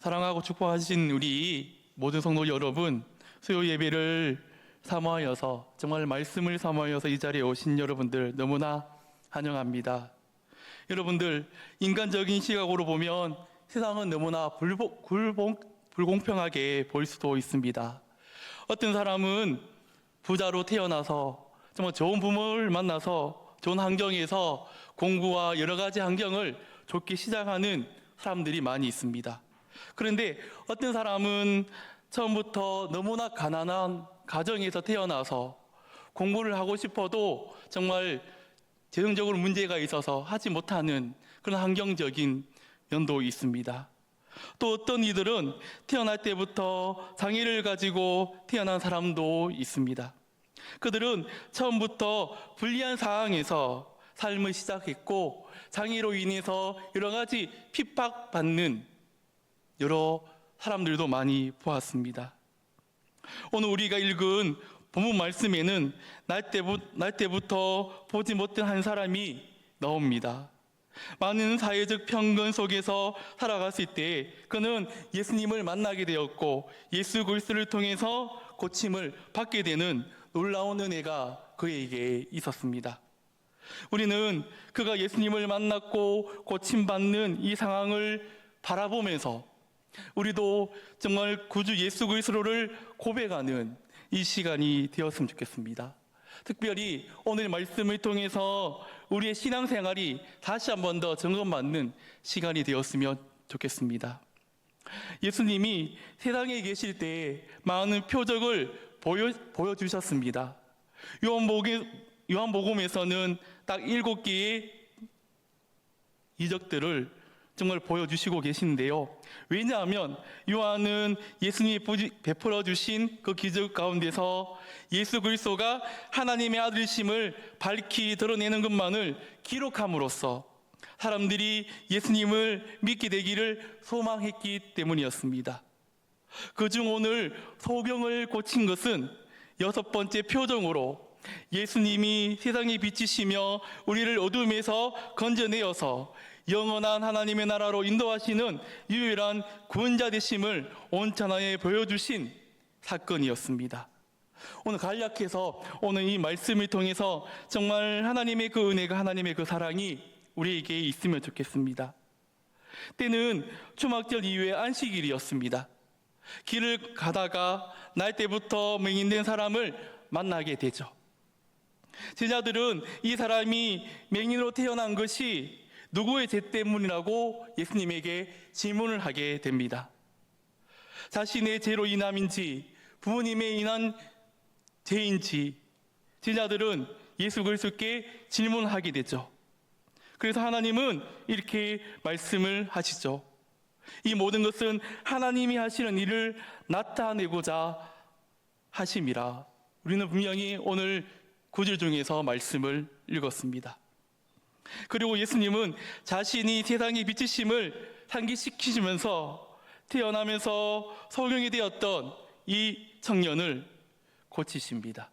사랑하고 축복하신 우리 모든 성도 여러분, 수요 예배를 사모하여서, 정말 말씀을 사모하여서 이 자리에 오신 여러분들 너무나 환영합니다. 여러분들, 인간적인 시각으로 보면 세상은 너무나 불공평하게 보일 수도 있습니다. 어떤 사람은 부자로 태어나서 정말 좋은 부모를 만나서 좋은 환경에서 공부와 여러 가지 환경을 좋게 시작하는 사람들이 많이 있습니다. 그런데 어떤 사람은 처음부터 너무나 가난한 가정에서 태어나서 공부를 하고 싶어도 정말 재정적으로 문제가 있어서 하지 못하는 그런 환경적인 면도 있습니다. 또 어떤 이들은 태어날 때부터 장애를 가지고 태어난 사람도 있습니다. 그들은 처음부터 불리한 상황에서 삶을 시작했고, 장애로 인해서 여러 가지 핍박받는 여러 사람들도 많이 보았습니다. 오늘 우리가 읽은 본문 말씀에는 날 때부터 보지 못한 한 사람이 나옵니다. 많은 사회적 편견 속에서 살아갔을 때 그는 예수님을 만나게 되었고, 예수 그리스도를 통해서 고침을 받게 되는 놀라운 은혜가 그에게 있었습니다. 우리는 그가 예수님을 만났고 고침받는 이 상황을 바라보면서 우리도 정말 구주 예수 그리스도를 고백하는 이 시간이 되었으면 좋겠습니다. 특별히 오늘 말씀을 통해서 우리의 신앙생활이 다시 한 번 더 점검받는 시간이 되었으면 좋겠습니다. 예수님이 세상에 계실 때 많은 표적을 보여주셨습니다. 요한복음에서는 딱 7개의 이적들을 정말 보여주시고 계시는데요. 왜냐하면 요한은 예수님이 베풀어 주신 그 기적 가운데서 예수 그리스도가 하나님의 아들이심을 밝히 드러내는 것만을 기록함으로써 사람들이 예수님을 믿게 되기를 소망했기 때문이었습니다. 그중 오늘 소경을 고친 것은 6번째 표정으로 예수님이 세상의 빛이시며 우리를 어둠에서 건져내어서 영원한 하나님의 나라로 인도하시는 유일한 구원자 되심을 온천하에 보여주신 사건이었습니다. 오늘 간략해서 오늘 이 말씀을 통해서 정말 하나님의 그 은혜가, 하나님의 그 사랑이 우리에게 있으면 좋겠습니다. 때는 초막절 이후에 안식일이었습니다. 길을 가다가 날 때부터 맹인된 사람을 만나게 되죠. 제자들은 이 사람이 맹인으로 태어난 것이 누구의 죄 때문이라고 예수님에게 질문을 하게 됩니다. 자신의 죄로 인함인지 부모님에 인한 죄인지 제자들은 예수 그리스도께 질문하게 되죠. 그래서 하나님은 이렇게 말씀을 하시죠. 이 모든 것은 하나님이 하시는 일을 나타내고자 하심이라. 우리는 분명히 오늘 구절 중에서 말씀을 읽었습니다. 그리고 예수님은 자신이 세상의 빛이심을 상기시키시면서 태어나면서 소경이 되었던 이 청년을 고치십니다.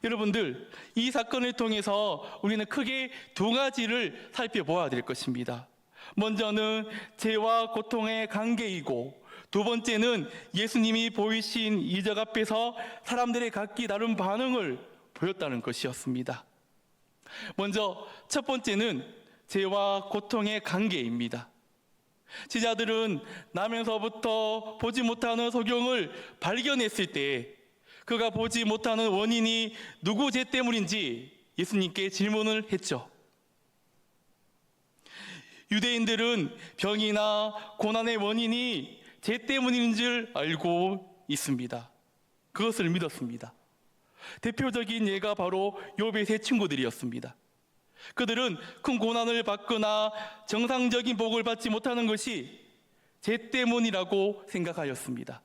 여러분들, 이 사건을 통해서 우리는 크게 2가지를 살펴보아야 될 것입니다. 먼저는 죄와 고통의 관계이고, 2번째는 예수님이 보이신 이적 앞에서 사람들의 각기 다른 반응을 보였다는 것이었습니다. 먼저 첫 번째는 죄와 고통의 관계입니다. 제자들은 나면서부터 보지 못하는 소경을 발견했을 때 그가 보지 못하는 원인이 누구 죄 때문인지 예수님께 질문을 했죠. 유대인들은 병이나 고난의 원인이 죄 때문인 줄 알고 있습니다. 그것을 믿었습니다. 대표적인 예가 바로 욥의 3 친구들이었습니다. 그들은 큰 고난을 받거나 정상적인 복을 받지 못하는 것이 죄 때문이라고 생각하였습니다.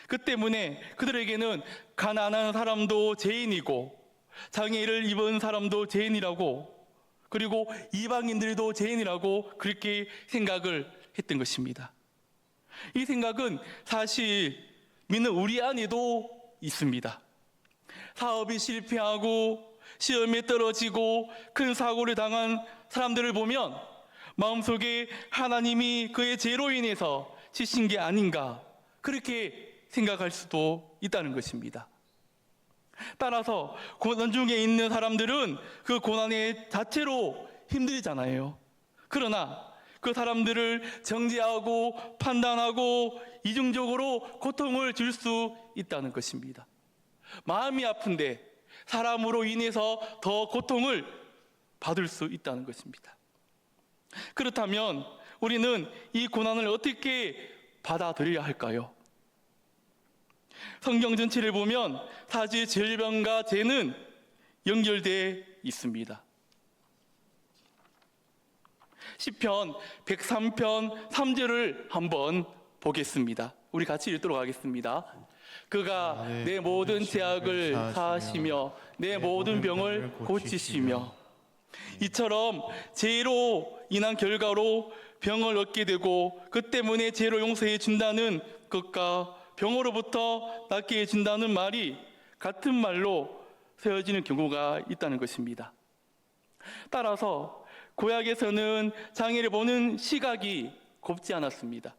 그 때문에 그들에게는 가난한 사람도 죄인이고, 장애를 입은 사람도 죄인이라고, 그리고 이방인들도 죄인이라고 그렇게 생각을 했던 것입니다. 이 생각은 사실 믿는 우리 안에도 있습니다. 사업이 실패하고 시험에 떨어지고 큰 사고를 당한 사람들을 보면 마음속에 하나님이 그의 죄로 인해서 지신 게 아닌가, 그렇게 생각할 수도 있다는 것입니다. 따라서 고난 중에 있는 사람들은 그 고난의 자체로 힘들잖아요. 그러나 그 사람들을 정죄하고 판단하고 이중적으로 고통을 줄 수 있다는 것입니다. 마음이 아픈데 사람으로 인해서 더 고통을 받을 수 있다는 것입니다. 그렇다면 우리는 이 고난을 어떻게 받아들여야 할까요? 성경 전체를 보면 사실 질병과 죄는 연결되어 있습니다. 시편 103편 3절을 한번 보겠습니다. 우리 같이 읽도록 하겠습니다. 그가 내 모든 죄악을 사하시며 내 모든 병을 고치시며. 이처럼 죄로 인한 결과로 병을 얻게 되고 그 때문에 죄로 용서해 준다는 것과 병으로부터 낫게 해준다는 말이 같은 말로 세워지는 경우가 있다는 것입니다. 따라서 구약에서는 장애를 보는 시각이 곱지 않았습니다.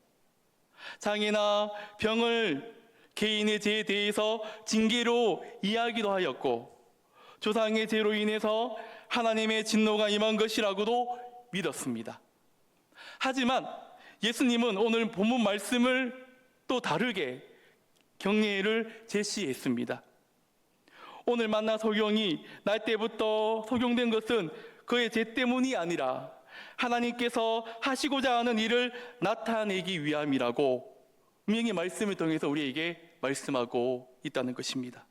장애나 병을 개인의 죄에 대해서 징계로 이야기도 하였고 조상의 죄로 인해서 하나님의 진노가 임한 것이라고도 믿었습니다. 하지만 예수님은 오늘 본문 말씀을 또 다르게 경례를 제시했습니다. 오늘 만난 소경이 날 때부터 소경된 것은 그의 죄 때문이 아니라 하나님께서 하시고자 하는 일을 나타내기 위함이라고 분명히 말씀을 통해서 우리에게 말씀하고 있다는 것입니다.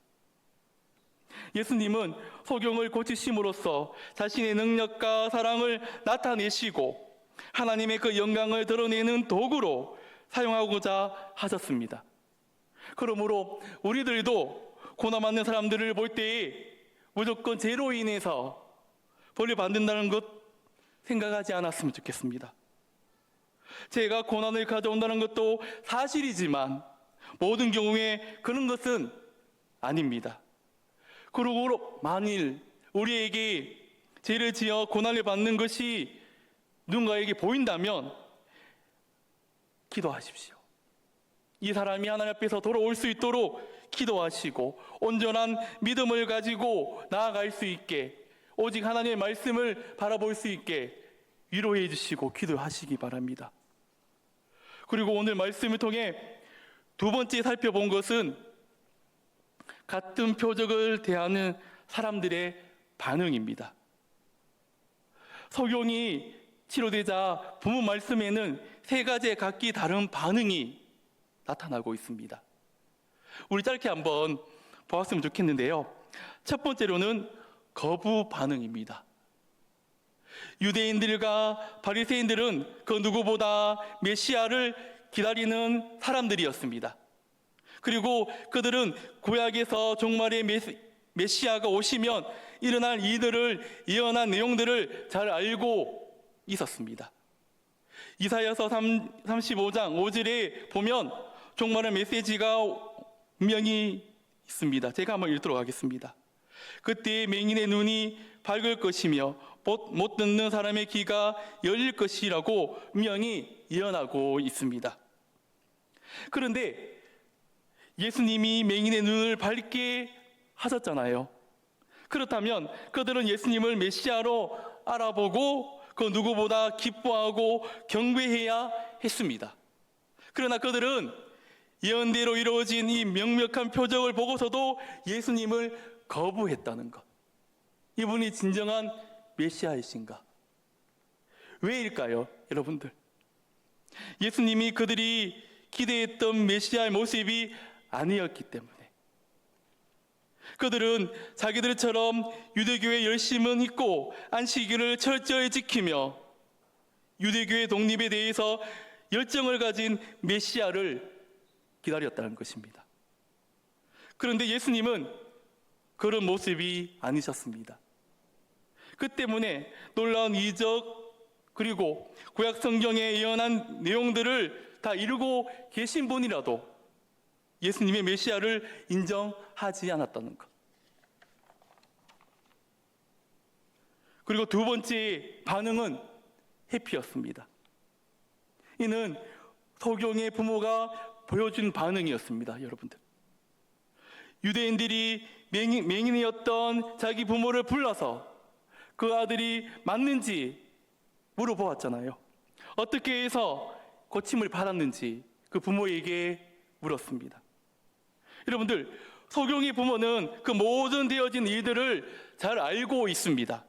예수님은 소경을 고치심으로써 자신의 능력과 사랑을 나타내시고 하나님의 그 영광을 드러내는 도구로 사용하고자 하셨습니다. 그러므로 우리들도 고난받는 사람들을 볼 때에 무조건 죄로 인해서 벌을 받는다는 것 생각하지 않았으면 좋겠습니다. 죄가 고난을 가져온다는 것도 사실이지만 모든 경우에 그런 것은 아닙니다. 그러므로 만일 우리에게 죄를 지어 고난을 받는 것이 누군가에게 보인다면 기도하십시오. 이 사람이 하나님 앞에서 돌아올 수 있도록 기도하시고 온전한 믿음을 가지고 나아갈 수 있게 오직 하나님의 말씀을 바라볼 수 있게 위로해 주시고 기도하시기 바랍니다. 그리고 오늘 말씀을 통해 두 번째 살펴본 것은 같은 표적을 대하는 사람들의 반응입니다. 소경이 치료되자 본문 말씀에는 세 가지의 각기 다른 반응이 나타나고 있습니다. 우리 짧게 한번 보았으면 좋겠는데요. 첫 번째로는 거부 반응입니다. 유대인들과 바리새인들은 그 누구보다 메시아를 기다리는 사람들이었습니다. 그리고 그들은 구약에서 종말의 메시아가 오시면 일어날 일들을 예언한 내용들을 잘 알고 있었습니다. 이사야서 35장 5절에 보면 종말의 메시지가 분명히 있습니다. 제가 한번 읽도록 하겠습니다. 그때 맹인의 눈이 밝을 것이며 못 듣는 사람의 귀가 열릴 것이라고 분명히 예언하고 있습니다. 그런데 예수님이 맹인의 눈을 밝게 하셨잖아요. 그렇다면 그들은 예수님을 메시아로 알아보고 그 누구보다 기뻐하고 경배해야 했습니다. 그러나 그들은 예언대로 이루어진 이 명백한 표적을 보고서도 예수님을 거부했다는 것. 이분이 진정한 메시아이신가? 왜일까요, 여러분들? 예수님이 그들이 기대했던 메시아의 모습이 아니었기 때문에. 그들은 자기들처럼 유대교의 열심은 있고 안식일을 철저히 지키며 유대교의 독립에 대해서 열정을 가진 메시아를 기다렸다는 것입니다. 그런데 예수님은 그런 모습이 아니셨습니다. 그 때문에 놀라운 이적 그리고 구약 성경에 예언한 내용들을 다 이루고 계신 분이라도 예수님의 메시아를 인정하지 않았다는 것. 그리고 두 번째 반응은 회피였습니다. 이는 소경의 부모가 보여준 반응이었습니다. 여러분들, 유대인들이 맹인이었던 자기 부모를 불러서 그 아들이 맞는지 물어보았잖아요. 어떻게 해서 고침을 받았는지 그 부모에게 물었습니다. 여러분들, 소경의 부모는 그 모든 되어진 일들을 잘 알고 있습니다.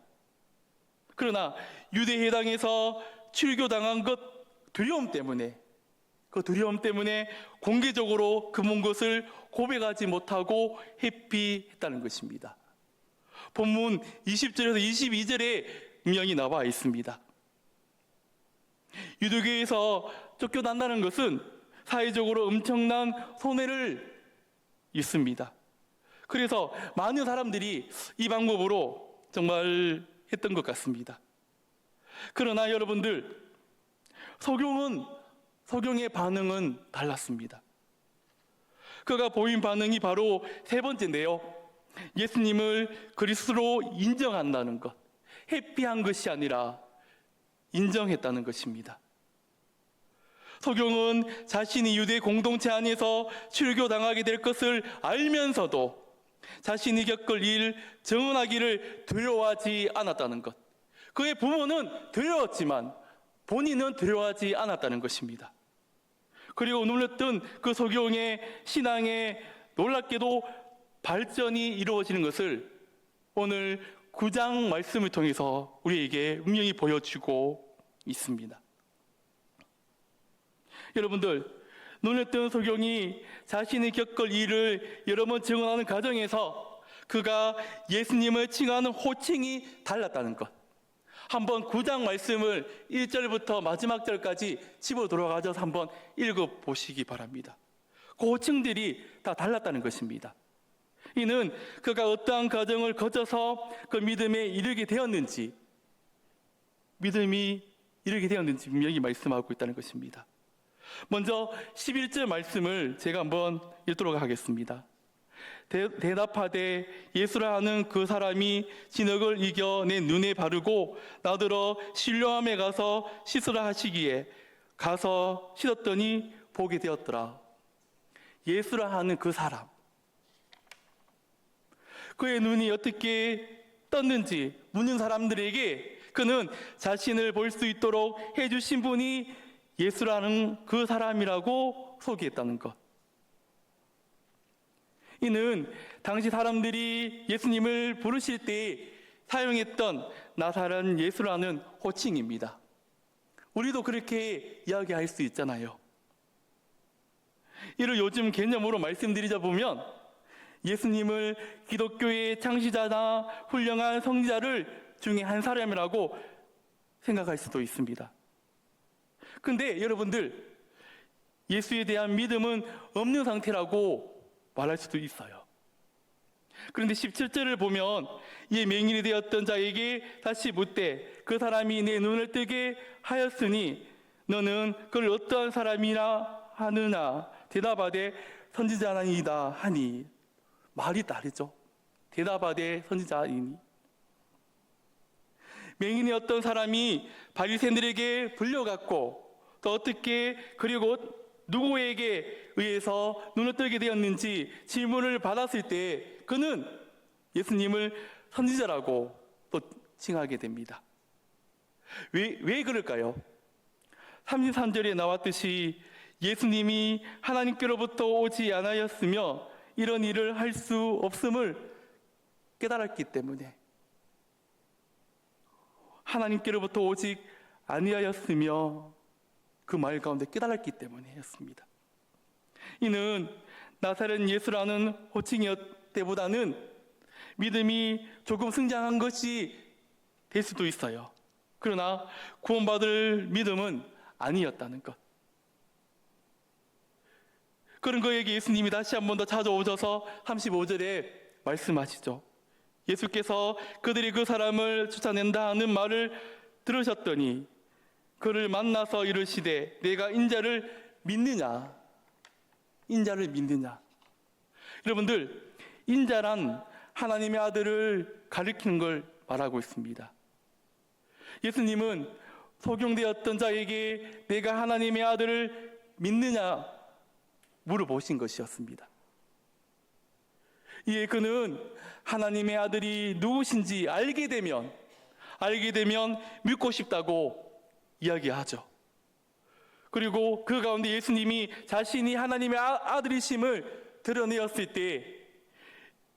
그러나 유대회당에서 출교당한 것 두려움 때문에, 그 두려움 때문에 공개적으로 그 먼 것을 고백하지 못하고 회피했다는 것입니다. 본문 20절에서 22절에 분명히 나와 있습니다. 유대교에서 쫓겨난다는 것은 사회적으로 엄청난 손해를 있습니다. 그래서 많은 사람들이 이 방법으로 정말 했던 것 같습니다. 그러나 여러분들, 소경의 반응은 달랐습니다. 그가 보인 반응이 바로 세 번째인데요, 예수님을 그리스도로 인정한다는 것, 회피한 것이 아니라 인정했다는 것입니다. 소경은 자신이 유대 공동체 안에서 출교당하게 될 것을 알면서도 자신이 겪을 일 증언하기를 두려워하지 않았다는 것. 그의 부모는 두려웠지만 본인은 두려워하지 않았다는 것입니다. 그리고 놀랐던 그 소경의 신앙에 놀랍게도 발전이 이루어지는 것을 오늘 9장 말씀을 통해서 우리에게 분명히 보여주고 있습니다. 여러분들, 놀랐던 소경이 자신이 겪을 일을 여러 번 증언하는 과정에서 그가 예수님을 칭하는 호칭이 달랐다는 것. 한번 9장 말씀을 1절부터 마지막 절까지 집어 돌아가셔서 한번 읽어보시기 바랍니다. 그 호칭들이 다 달랐다는 것입니다. 이는 그가 어떠한 과정을 거쳐서 그 믿음에 이르게 되었는지, 믿음이 이르게 되었는지 분명히 말씀하고 있다는 것입니다. 먼저 11절 말씀을 제가 한번 읽도록 하겠습니다. 대답하되 예수라 하는 그 사람이 진흙을 이겨 내 눈에 바르고 나더러 실로암에 가서 씻으라 하시기에 가서 씻었더니 보게 되었더라. 예수라 하는 그 사람, 그의 눈이 어떻게 떴는지 묻는 사람들에게 그는 자신을 볼 수 있도록 해주신 분이 예수라는 그 사람이라고 소개했다는 것. 이는 당시 사람들이 예수님을 부르실 때 사용했던 나사렛 예수라는 호칭입니다. 우리도 그렇게 이야기할 수 있잖아요. 이를 요즘 개념으로 말씀드리자 보면 예수님을 기독교의 창시자나 훌륭한 성지자를 중에 한 사람이라고 생각할 수도 있습니다. 근데 여러분들, 예수에 대한 믿음은 없는 상태라고 말할 수도 있어요. 그런데 17절을 보면 이 맹인이 되었던 자에게 다시 묻되 그 사람이 내 눈을 뜨게 하였으니 너는 그를 어떠한 사람이라 하느냐 대답하되 선지자나이다 하니. 말이 다르죠. 대답하되 선지자이니. 맹인이 어떤 사람이 바리새인들에게 불려갔고 또 어떻게 그리고 누구에게 의해서 눈을 뜨게 되었는지 질문을 받았을 때 그는 예수님을 선지자라고 또 칭하게 됩니다. 왜 그럴까요? 33절에 나왔듯이 예수님이 하나님께로부터 오지 않았으며 이런 일을 할 수 없음을 깨달았기 때문에, 하나님께로부터 오직 아니하였으며 그 말 가운데 깨달았기 때문이었습니다. 이는 나사렛 예수라는 호칭이었 때보다는 믿음이 조금 성장한 것이 될 수도 있어요. 그러나 구원받을 믿음은 아니었다는 것. 그런 그에게 예수님이 다시 한 번 더 찾아오셔서 35절에 말씀하시죠. 예수께서 그들이 그 사람을 쫓아낸다 하는 말을 들으셨더니 그를 만나서 이르시되 내가 인자를 믿느냐? 인자를 믿느냐? 여러분들, 인자란 하나님의 아들을 가리키는 걸 말하고 있습니다. 예수님은 소경되었던 자에게 내가 하나님의 아들을 믿느냐 물어보신 것이었습니다. 이에 그는 하나님의 아들이 누구신지 알게 되면 믿고 싶다고 이야기하죠. 그리고 그 가운데 예수님이 자신이 하나님의 아들이심을 드러내었을 때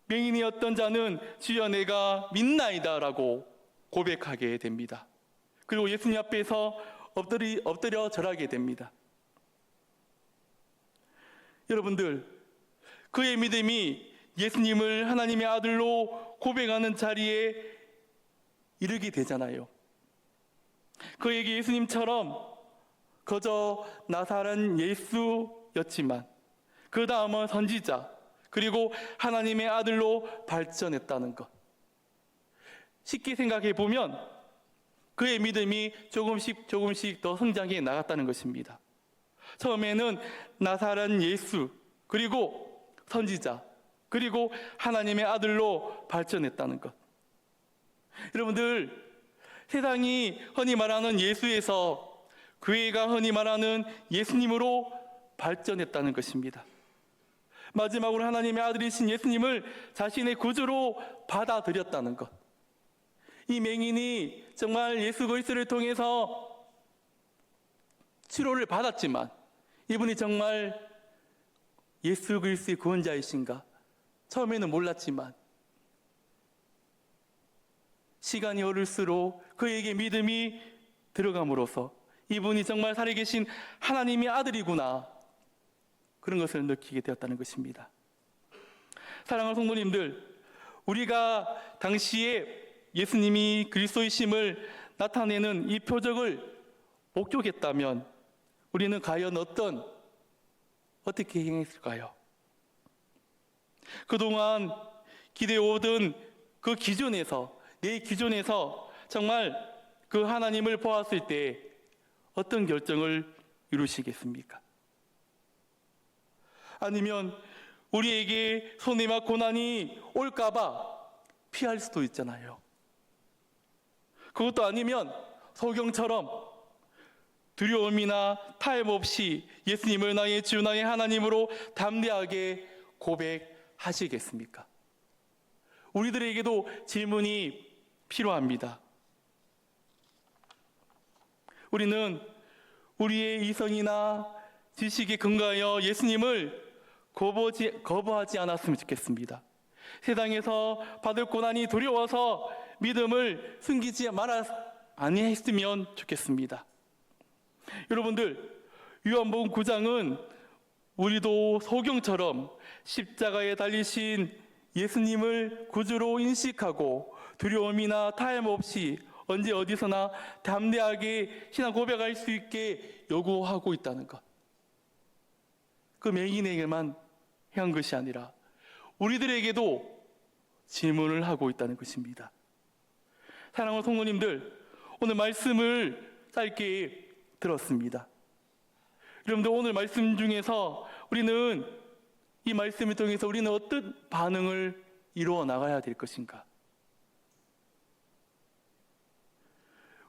맹인이었던 자는 주여 내가 믿나이다 라고 고백하게 됩니다. 그리고 예수님 앞에서 엎드려 절하게 됩니다. 여러분들, 그의 믿음이 예수님을 하나님의 아들로 고백하는 자리에 이르게 되잖아요. 그에게 예수님처럼 그저 나사렛 예수였지만 그 다음은 선지자, 그리고 하나님의 아들로 발전했다는 것. 쉽게 생각해 보면 그의 믿음이 조금씩 더 성장해 나갔다는 것입니다. 처음에는 나사렛 예수, 그리고 선지자, 그리고 하나님의 아들로 발전했다는 것. 여러분들, 세상이 흔히 말하는 예수에서 교회가 흔히 말하는 예수님으로 발전했다는 것입니다. 마지막으로 하나님의 아들이신 예수님을 자신의 구주로 받아들였다는 것. 이 맹인이 정말 예수 그리스도를 통해서 치료를 받았지만 이분이 정말 예수 그리스도의 구원자이신가? 처음에는 몰랐지만 시간이 흐를수록 그에게 믿음이 들어감으로써 이분이 정말 살아계신 하나님의 아들이구나, 그런 것을 느끼게 되었다는 것입니다. 사랑하는 성도님들, 우리가 당시에 예수님이 그리스도이심을 나타내는 이 표적을 목격했다면 우리는 과연 어떻게 행했을까요? 그동안 기대오던 그 기준에서, 내 기준에서 정말 그 하나님을 보았을 때 어떤 결정을 이루시겠습니까? 아니면 우리에게 손해와 고난이 올까봐 피할 수도 있잖아요. 그것도 아니면 소경처럼 두려움이나 타협 없이 예수님을 나의 주, 나의 하나님으로 담대하게 고백하시겠습니까? 우리들에게도 질문이 필요합니다. 우리는 우리의 이성이나 지식에 근거하여 예수님을 거부하지 않았으면 좋겠습니다. 세상에서 받을 고난이 두려워서 믿음을 숨기지 아니했으면 좋겠습니다. 여러분들, 요한복음 9장은 우리도 소경처럼 십자가에 달리신 예수님을 구주로 인식하고 두려움이나 타협 없이 언제 어디서나 담대하게 신앙 고백할 수 있게 요구하고 있다는 것. 그 맹인에게만 한 것이 아니라 우리들에게도 질문을 하고 있다는 것입니다. 사랑하는 성도님들, 오늘 말씀을 짧게 들었습니다. 여러분들, 오늘 말씀 중에서 우리는 이 말씀을 통해서 우리는 어떤 반응을 이루어 나가야 될 것인가?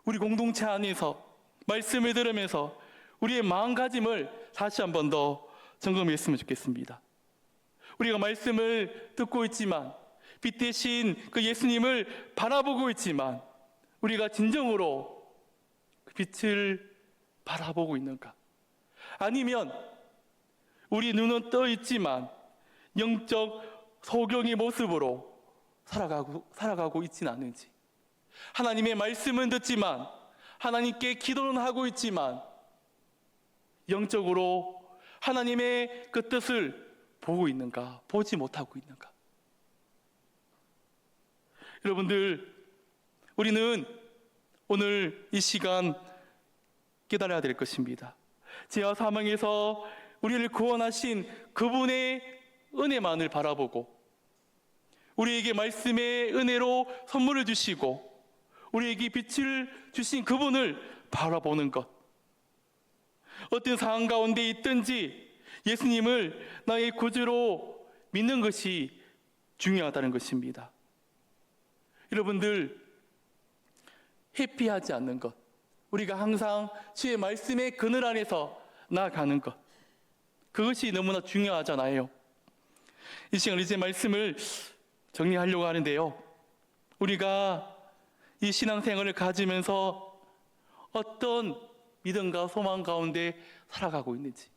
우리 공동체 안에서 말씀을 들으면서 우리의 마음가짐을 다시 한 번 더 점검했으면 좋겠습니다. 우리가 말씀을 듣고 있지만, 빛 대신 그 예수님을 바라보고 있지만 우리가 진정으로 그 빛을 바라보고 있는가? 아니면 우리 눈은 떠 있지만 영적 소경의 모습으로 살아가고 있지는 않은지, 하나님의 말씀은 듣지만 하나님께 기도는 하고 있지만 영적으로 하나님의 그 뜻을 보고 있는가, 보지 못하고 있는가? 여러분들, 우리는 오늘 이 시간 깨달아야 될 것입니다. 죄와 사망에서 우리를 구원하신 그분의 은혜만을 바라보고 우리에게 말씀의 은혜로 선물을 주시고 우리에게 빛을 주신 그분을 바라보는 것. 어떤 상황 가운데 있든지 예수님을 나의 구주로 믿는 것이 중요하다는 것입니다. 여러분들, 회피하지 않는 것, 우리가 항상 주의 말씀의 그늘 안에서 나아가는 것, 그것이 너무나 중요하잖아요. 이 시간 이제 말씀을 정리하려고 하는데요, 우리가 이 신앙생활을 가지면서 어떤 믿음과 소망 가운데 살아가고 있는지,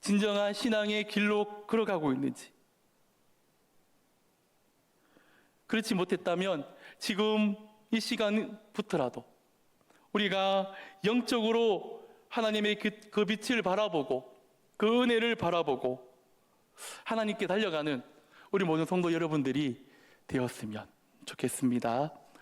진정한 신앙의 길로 걸어가고 있는지, 그렇지 못했다면 지금 이 시간부터라도 우리가 영적으로 하나님의 그 빛을 바라보고 그 은혜를 바라보고 하나님께 달려가는 우리 모든 성도 여러분들이 되었으면 좋겠습니다.